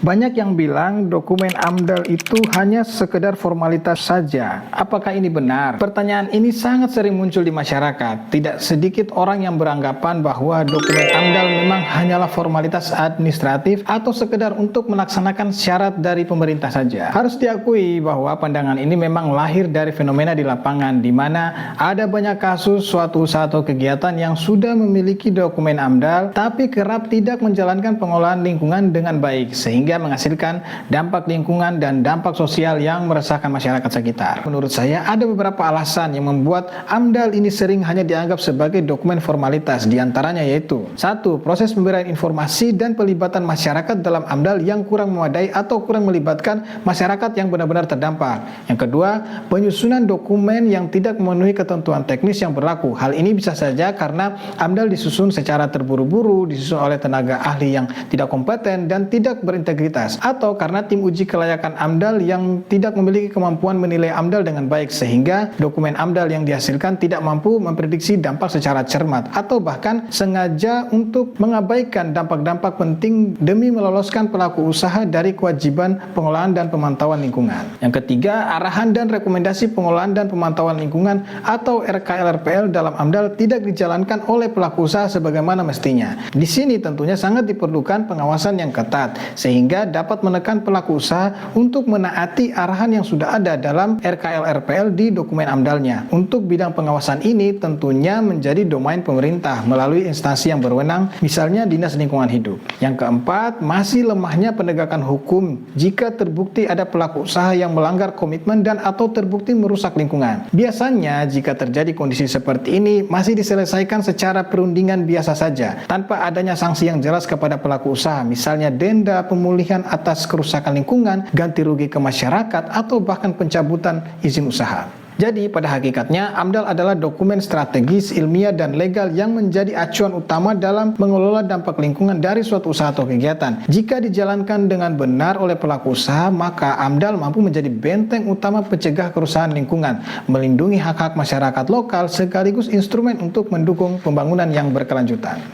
Banyak yang bilang dokumen AMDAL itu hanya sekedar formalitas saja. Apakah ini benar? Pertanyaan ini sangat sering muncul di masyarakat. Tidak sedikit orang yang beranggapan bahwa dokumen AMDAL memang hanyalah formalitas administratif atau sekedar untuk melaksanakan syarat dari pemerintah saja. Harus diakui bahwa pandangan ini memang lahir dari fenomena di lapangan, di mana ada banyak kasus suatu usaha atau kegiatan yang sudah memiliki dokumen AMDAL tapi kerap tidak menjalankan pengolahan lingkungan dengan baik, sehingga menghasilkan dampak lingkungan dan dampak sosial yang meresahkan masyarakat sekitar. Menurut saya ada beberapa alasan yang membuat AMDAL ini sering hanya dianggap sebagai dokumen formalitas, diantaranya yaitu 1. Proses pemberian informasi dan pelibatan masyarakat dalam AMDAL yang kurang memadai atau kurang melibatkan masyarakat yang benar-benar terdampak. Yang kedua, penyusunan dokumen yang tidak memenuhi ketentuan teknis yang berlaku. Hal ini bisa saja karena AMDAL disusun secara terburu-buru, disusun oleh tenaga ahli yang tidak kompeten dan tidak berintegritas, atau karena tim uji kelayakan AMDAL yang tidak memiliki kemampuan menilai AMDAL dengan baik, sehingga dokumen AMDAL yang dihasilkan tidak mampu memprediksi dampak secara cermat, atau bahkan sengaja untuk mengabaikan dampak-dampak penting demi meloloskan pelaku usaha dari kewajiban pengolahan dan pemantauan lingkungan. Yang ketiga, arahan dan rekomendasi pengolahan dan pemantauan lingkungan atau RKLRPL dalam AMDAL tidak dijalankan oleh pelaku usaha sebagaimana mestinya. Di sini tentunya sangat diperlukan pengawasan yang ketat, sehingga dapat menekan pelaku usaha untuk menaati arahan yang sudah ada dalam RKLRPL di dokumen AMDAL-nya. Untuk bidang pengawasan ini tentunya menjadi domain pemerintah melalui instansi yang berwenang, misalnya Dinas Lingkungan Hidup. Yang keempat, masih lemahnya penegakan hukum jika terbukti ada pelaku usaha yang melanggar komitmen dan atau terbukti merusak lingkungan. Biasanya jika terjadi kondisi seperti ini masih diselesaikan secara perundingan biasa saja, tanpa adanya sanksi yang jelas kepada pelaku usaha, misalnya denda, pemulihan atas kerusakan lingkungan, ganti rugi ke masyarakat, atau bahkan pencabutan izin usaha. Jadi pada hakikatnya AMDAL adalah dokumen strategis, ilmiah, dan legal yang menjadi acuan utama dalam mengelola dampak lingkungan dari suatu usaha atau kegiatan. Jika dijalankan dengan benar oleh pelaku usaha, maka AMDAL mampu menjadi benteng utama pencegah kerusakan lingkungan, melindungi hak-hak masyarakat lokal, sekaligus instrumen untuk mendukung pembangunan yang berkelanjutan.